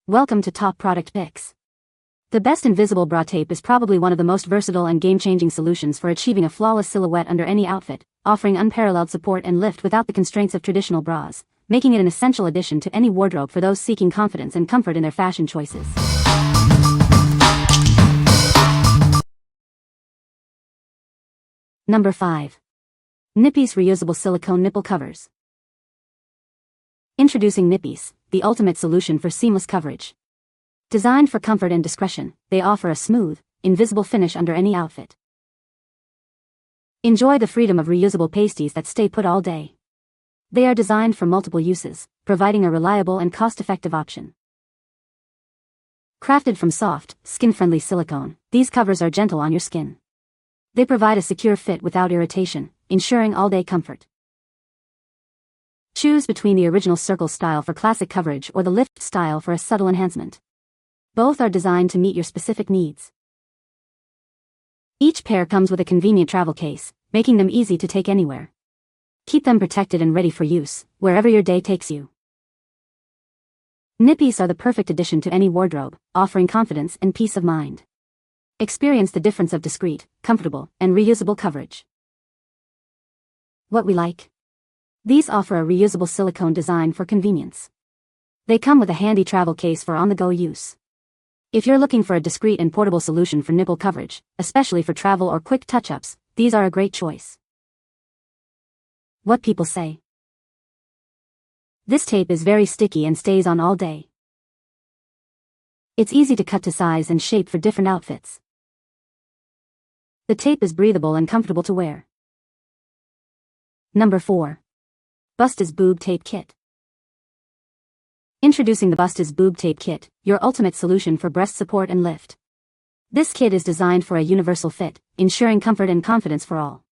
Welcome to Top Product Picks. The best invisible bra tape is probably one of the most versatile and game-changing solutions for achieving a flawless silhouette under any outfit, offering unparalleled support and lift without the constraints of traditional bras, making it an essential addition to any wardrobe for those seeking confidence and comfort in their fashion choices. Number 5. Nippies Reusable Silicone Nipple Covers. Introducing Nippies, the ultimate solution for seamless coverage. Designed for comfort and discretion, they offer a smooth, invisible finish under any outfit. Enjoy the freedom of reusable pasties that stay put all day. They are designed for multiple uses, providing a reliable and cost-effective option. Crafted from soft, skin-friendly silicone, these covers are gentle on your skin. They provide a secure fit without irritation, ensuring all-day comfort. Choose between the original circle style for classic coverage or the lift style for a subtle enhancement. Both are designed to meet your specific needs. Each pair comes with a convenient travel case, making them easy to take anywhere. Keep them protected and ready for use, wherever your day takes you. Nippies are the perfect addition to any wardrobe, offering confidence and peace of mind. Experience the difference of discreet, comfortable, and reusable coverage. What we like. These offer a reusable silicone design for convenience. They come with a handy travel case for on-the-go use. If you're looking for a discreet and portable solution for nipple coverage, especially for travel or quick touch-ups, these are a great choice. What people say. This tape is very sticky and stays on all day. It's easy to cut to size and shape for different outfits. The tape is breathable and comfortable to wear. Number 4. Busties Boob Tape Kit. Introducing the Busties Boob Tape Kit, your ultimate solution for breast support and lift. This kit is designed for a universal fit, ensuring comfort and confidence for all.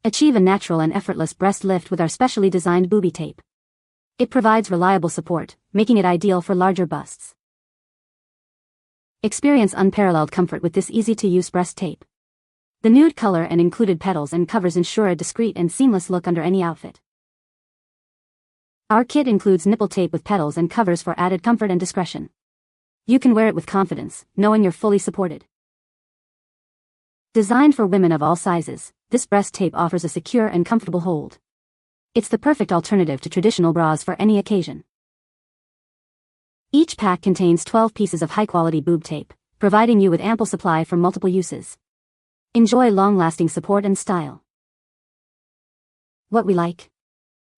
Achieve a natural and effortless breast lift with our specially designed booby tape. It provides reliable support, making it ideal for larger busts. Experience unparalleled comfort with this easy-to-use breast tape. The nude color and included petals and covers ensure a discreet and seamless look under any outfit. Our kit includes nipple tape with petals and covers for added comfort and discretion. You can wear it with confidence, knowing you're fully supported. Designed for women of all sizes, this breast tape offers a secure and comfortable hold. It's the perfect alternative to traditional bras for any occasion. Each pack contains 12 pieces of high-quality boob tape, providing you with ample supply for multiple uses. Enjoy long-lasting support and style. What we like.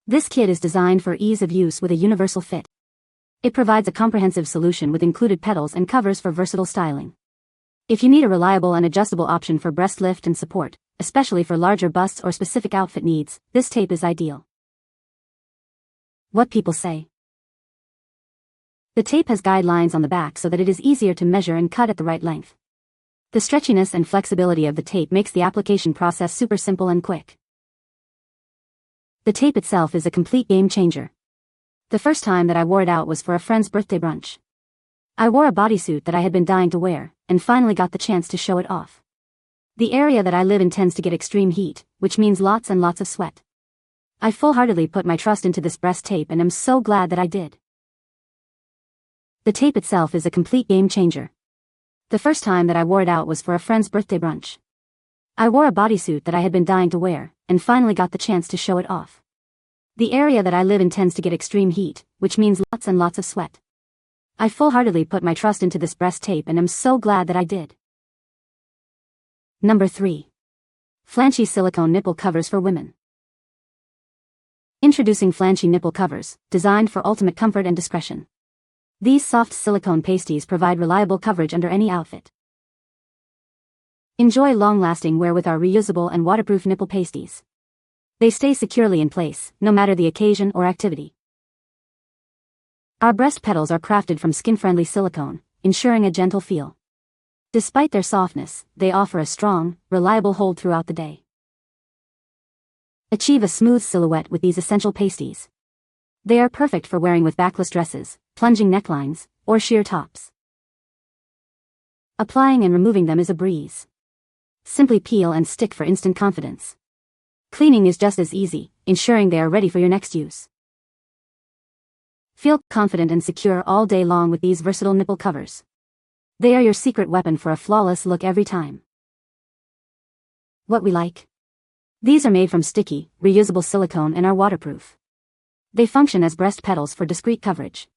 This kit is designed for ease of use with a universal fit. It provides a comprehensive solution with included petals and covers for versatile styling. If you need a reliable and adjustable option for breast lift and support, especially for larger busts or specific outfit needs, this tape is ideal. What people say. The tape has guidelines on the back so that it is easier to measure and cut at the right length. The stretchiness and flexibility of the tape makes the application process super simple and quick. The tape itself is a complete game changer. The first time that I wore it out was for a friend's birthday brunch. I wore a bodysuit that I had been dying to wear, and finally got the chance to show it off. The area that I live in tends to get extreme heat, which means lots and lots of sweat. I full-heartedly put my trust into this breast tape and am so glad that I did. The tape itself is a complete game changer. The first time that I wore it out was for a friend's birthday brunch. I wore a bodysuit that I had been dying to wear, and finally got the chance to show it off. The area that I live in tends to get extreme heat, which means lots and lots of sweat. I full-heartedly put my trust into this breast tape and am so glad that I did. Number 3. FLANCCI Silicone Nipple Covers for Women. Introducing FLANCCI Nipple Covers, designed for ultimate comfort and discretion. These soft silicone pasties provide reliable coverage under any outfit. Enjoy long-lasting wear with our reusable and waterproof nipple pasties. They stay securely in place, no matter the occasion or activity. Our breast petals are crafted from skin-friendly silicone, ensuring a gentle feel. Despite their softness, they offer a strong, reliable hold throughout the day. Achieve a smooth silhouette with these essential pasties. They are perfect for wearing with backless dresses, plunging necklines, or sheer tops. Applying and removing them is a breeze. Simply peel and stick for instant confidence. Cleaning is just as easy, ensuring they are ready for your next use. Feel confident and secure all day long with these versatile nipple covers. They are your secret weapon for a flawless look every time. What we like. These are made from sticky, reusable silicone and are waterproof. They function as breast pedals for discreet coverage.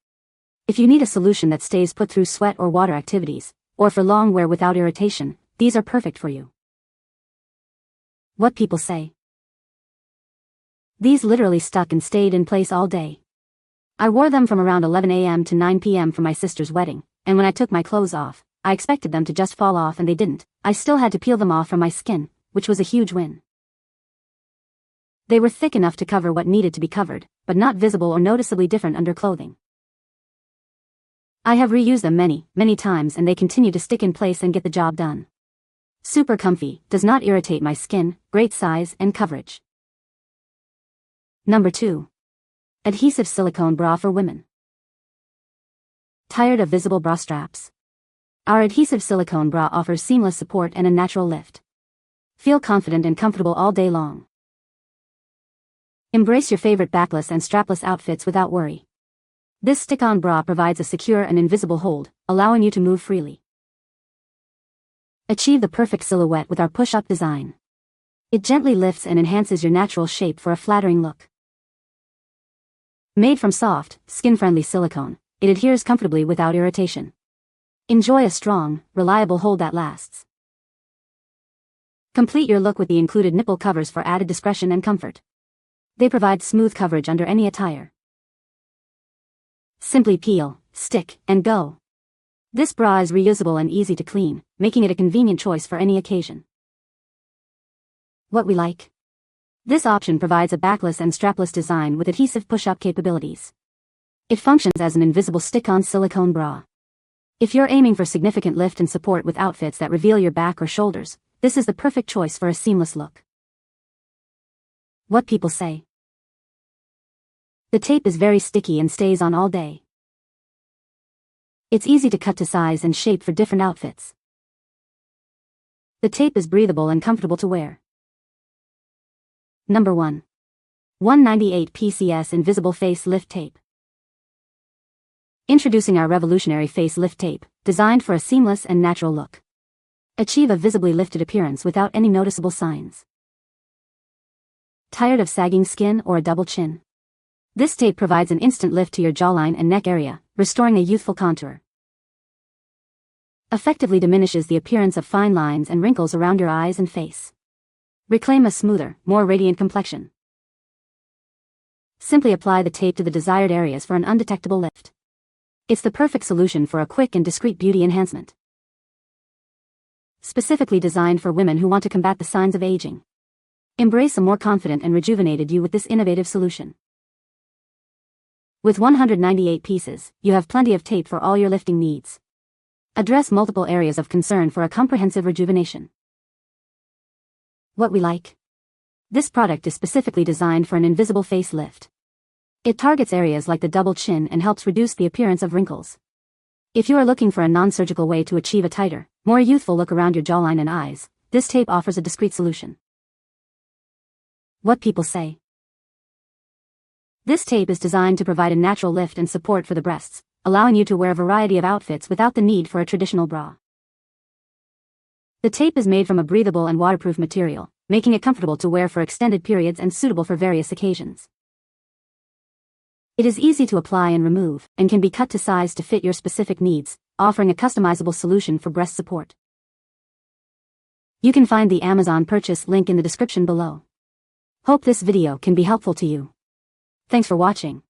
If you need a solution that stays put through sweat or water activities, or for long wear without irritation, these are perfect for you. What people say. These literally stuck and stayed in place all day. I wore them from around 11 a.m. to 9 p.m. for my sister's wedding, and when I took my clothes off, I expected them to just fall off and they didn't. I still had to peel them off from my skin, which was a huge win. They were thick enough to cover what needed to be covered, but not visible or noticeably different under clothing. I have reused them many times and they continue to stick in place and get the job done. Super comfy, does not irritate my skin, great size and coverage. Number 2. Adhesive silicone bra for women. Tired of visible bra straps? Our adhesive silicone bra offers seamless support and a natural lift. Feel confident and comfortable all day long. Embrace your favorite backless and strapless outfits without worry. This stick-on bra provides a secure and invisible hold, allowing you to move freely. Achieve the perfect silhouette with our push-up design. It gently lifts and enhances your natural shape for a flattering look. Made from soft, skin-friendly silicone, it adheres comfortably without irritation. Enjoy a strong, reliable hold that lasts. Complete your look with the included nipple covers for added discretion and comfort. They provide smooth coverage under any attire. Simply peel, stick, and go. This bra is reusable and easy to clean, making it a convenient choice for any occasion. What we like. This option provides a backless and strapless design with adhesive push-up capabilities. It functions as an invisible stick-on silicone bra. If you're aiming for significant lift and support with outfits that reveal your back or shoulders, this is the perfect choice for a seamless look. What people say. The tape is very sticky and stays on all day. It's easy to cut to size and shape for different outfits. The tape is breathable and comfortable to wear. Number 1. 198 PCS Invisible Face Lift Tape. Introducing our revolutionary face lift tape, designed for a seamless and natural look. Achieve a visibly lifted appearance without any noticeable signs. Tired of sagging skin or a double chin? This tape provides an instant lift to your jawline and neck area, restoring a youthful contour. Effectively diminishes the appearance of fine lines and wrinkles around your eyes and face. Reclaim a smoother, more radiant complexion. Simply apply the tape to the desired areas for an undetectable lift. It's the perfect solution for a quick and discreet beauty enhancement. Specifically designed for women who want to combat the signs of aging. Embrace a more confident and rejuvenated you with this innovative solution. With 198 pieces, you have plenty of tape for all your lifting needs. Address multiple areas of concern for a comprehensive rejuvenation. What we like. This product is specifically designed for an invisible face lift. It targets areas like the double chin and helps reduce the appearance of wrinkles. If you are looking for a non-surgical way to achieve a tighter, more youthful look around your jawline and eyes, this tape offers a discreet solution. What people say. This tape is designed to provide a natural lift and support for the breasts, allowing you to wear a variety of outfits without the need for a traditional bra. The tape is made from a breathable and waterproof material, making it comfortable to wear for extended periods and suitable for various occasions. It is easy to apply and remove, and can be cut to size to fit your specific needs, offering a customizable solution for breast support. You can find the Amazon purchase link in the description below. Hope this video can be helpful to you. Thanks for watching.